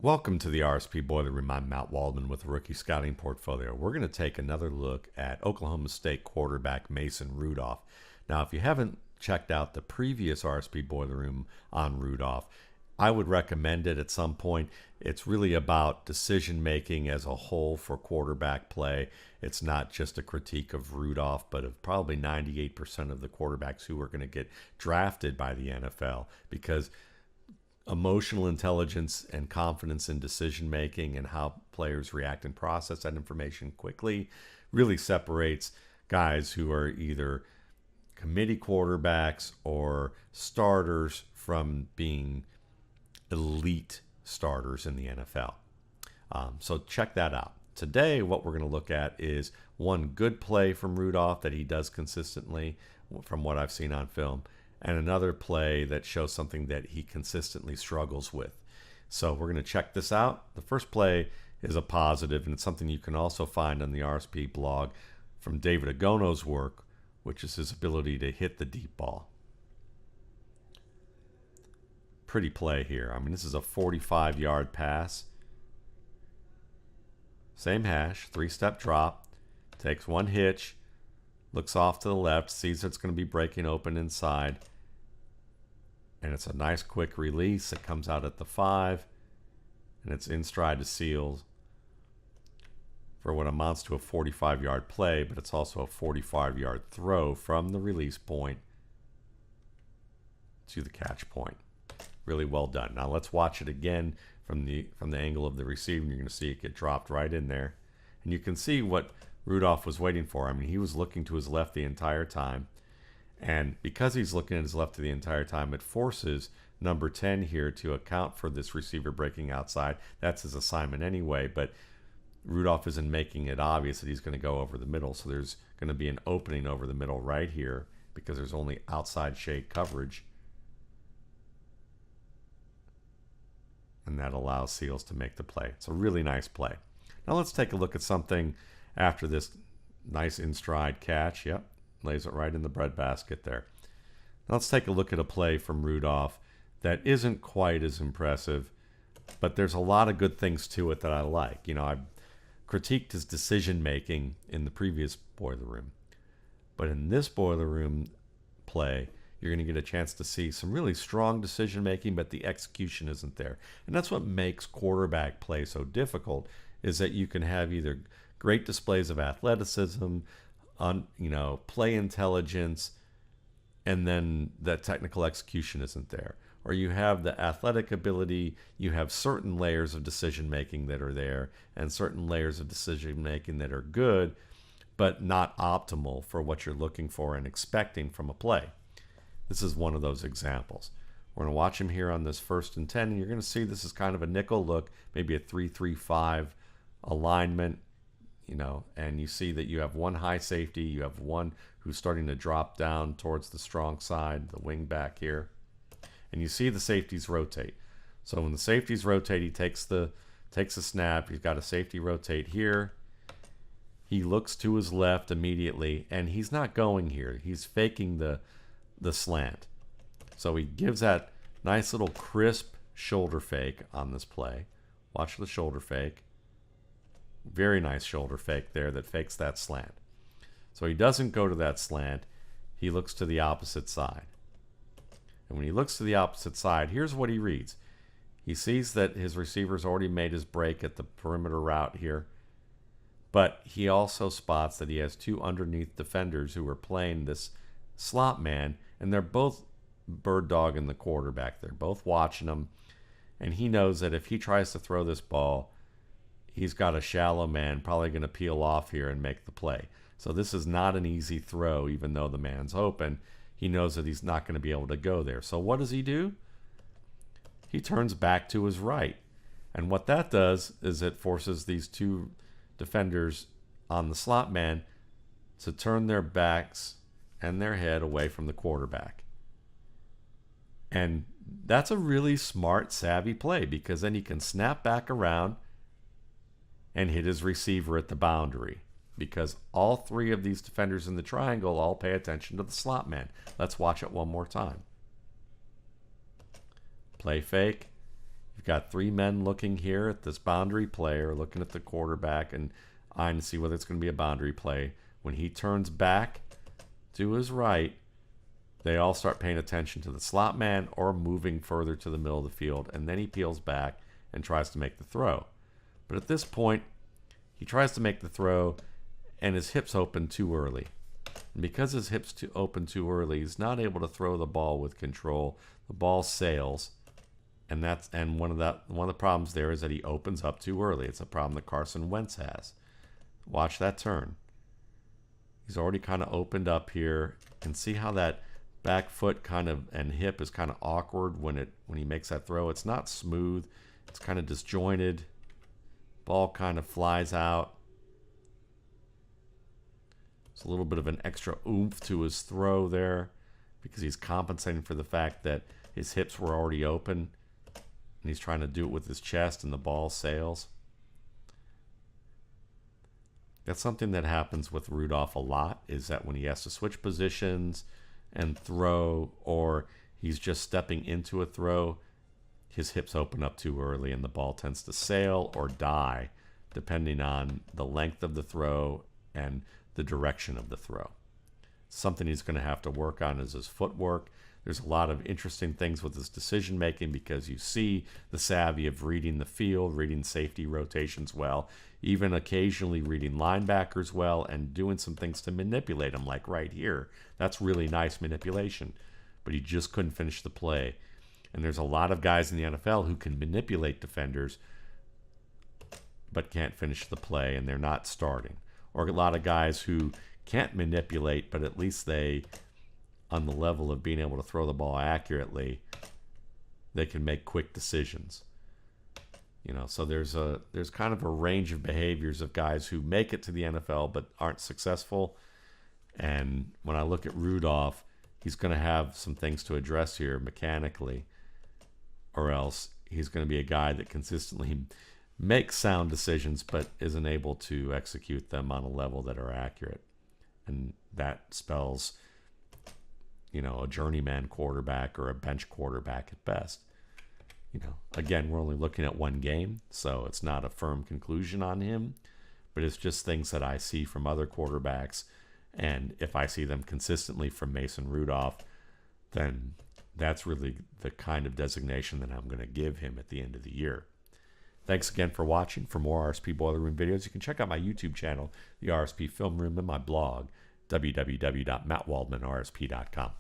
Welcome to the RSP Boiler Room. I'm Matt Waldman with the Rookie Scouting Portfolio. We're going to take another look at Oklahoma State quarterback Mason Rudolph. Now, if you haven't checked out the previous RSP Boiler Room on Rudolph, I would recommend it at some point. It's really about decision making as a whole for quarterback play. It's not just a critique of Rudolph, but of probably 98% of the quarterbacks who are going to get drafted by the NFL, because emotional intelligence and confidence in decision making and how players react and process that information quickly really separates guys who are either committee quarterbacks or starters from being elite starters in the NFL. So check that out. Today, what we're going to look at is one good play from Rudolph that he does consistently from what I've seen on film, and another play that shows something that he consistently struggles with. So we're going to check this out. The first play is a positive, and it's something you can also find on the RSP blog from David Agono's work, which is his ability to hit the deep ball. Pretty play here. I mean, this is a 45-yard pass. Same hash, three-step drop, takes one hitch, looks off to the left, sees it's going to be breaking open inside, and it's a nice quick release. It comes out at the 5, and it's in stride to Seals for what amounts to a 45-yard play, but it's also a 45-yard throw from the release point to the catch point. Really well done. Now let's watch it again from the angle of the receiver. You're going to see it get dropped right in there, and you can see what Rudolph was waiting for. I mean, he was looking to his left the entire time. And because he's looking at his left the entire time, it forces number 10 here to account for this receiver breaking outside. That's his assignment anyway, but Rudolph isn't making it obvious that he's going to go over the middle. So there's going to be an opening over the middle right here because there's only outside shade coverage. And that allows Seals to make the play. It's a really nice play. Now let's take a look at something after this nice in-stride catch. Yep, lays it right in the breadbasket there. Now let's take a look at a play from Rudolph that isn't quite as impressive, but there's a lot of good things to it that I like. You know, I've critiqued his decision-making in the previous Boiler Room, but in this Boiler Room play, you're going to get a chance to see some really strong decision-making, but the execution isn't there. And that's what makes quarterback play so difficult, is that you can have either great displays of athleticism, play intelligence, and then that technical execution isn't there. Or you have the athletic ability, you have certain layers of decision making that are there, and certain layers of decision making that are good, but not optimal for what you're looking for and expecting from a play. This is one of those examples. We're going to watch him here on this 1st and 10, and you're going to see this is kind of a nickel look, maybe a 3-3-5 alignment. And you see that you have one high safety, you have one who's starting to drop down towards the strong side, the wing back here, and you see the safeties rotate. So when the safeties rotate, he takes a snap. He's got a safety rotate here. He looks to his left immediately, and he's not going here. He's faking the slant. So he gives that nice little crisp shoulder fake on this play. Watch the shoulder fake. Very nice shoulder fake there that fakes that slant. So he doesn't go to that slant. He looks to the opposite side. And when he looks to the opposite side, here's what he reads. He sees that his receiver's already made his break at the perimeter route here. But he also spots that he has two underneath defenders who are playing this slot man, and they're both bird dogging the quarterback. They're both watching him. And he knows that if he tries to throw this ball, he's got a shallow man probably going to peel off here and make the play. So this is not an easy throw, even though the man's open. He knows that he's not going to be able to go there. So what does he do? He turns back to his right. And what that does is it forces these two defenders on the slot man to turn their backs and their head away from the quarterback. And that's a really smart, savvy play, because then he can snap back around and hit his receiver at the boundary, because all three of these defenders in the triangle all pay attention to the slot man. Let's watch it one more time. Play fake. You've got three men looking here at this boundary play, or looking at the quarterback and eyeing to see whether it's going to be a boundary play. When he turns back to his right, they all start paying attention to the slot man or moving further to the middle of the field, and then he peels back and tries to make the throw. But at this point, he tries to make the throw, and his hips open too early. And because his hips open too early, he's not able to throw the ball with control. The ball sails, and one of the problems there is that he opens up too early. It's a problem that Carson Wentz has. Watch that turn. He's already kind of opened up here, and see how that back foot and hip is kind of awkward when he makes that throw. It's not smooth. It's kind of disjointed. Ball kind of flies out. It's a little bit of an extra oomph to his throw there because he's compensating for the fact that his hips were already open, and he's trying to do it with his chest, and the ball sails. That's something that happens with Rudolph a lot, is that when he has to switch positions and throw, or he's just stepping into a throw, his hips open up too early and the ball tends to sail or die depending on the length of the throw and the direction of the throw. Something he's going to have to work on is his footwork. There's a lot of interesting things with his decision making because you see the savvy of reading the field, reading safety rotations well, even occasionally reading linebackers well, and doing some things to manipulate them, like right here. That's really nice manipulation, but he just couldn't finish the play. And there's a lot of guys in the NFL who can manipulate defenders but can't finish the play, and they're not starting. Or a lot of guys who can't manipulate, but at least they, on the level of being able to throw the ball accurately, they can make quick decisions. So there's kind of a range of behaviors of guys who make it to the NFL but aren't successful. And when I look at Rudolph, he's going to have some things to address here mechanically, or else he's going to be a guy that consistently makes sound decisions but isn't able to execute them on a level that are accurate. And that spells, a journeyman quarterback or a bench quarterback at best. Again, we're only looking at one game, so it's not a firm conclusion on him, but it's just things that I see from other quarterbacks. And if I see them consistently from Mason Rudolph, then that's really the kind of designation that I'm going to give him at the end of the year. Thanks again for watching. For more RSP Boiler Room videos, you can check out my YouTube channel, the RSP Film Room, and my blog, www.mattwaldmanrsp.com.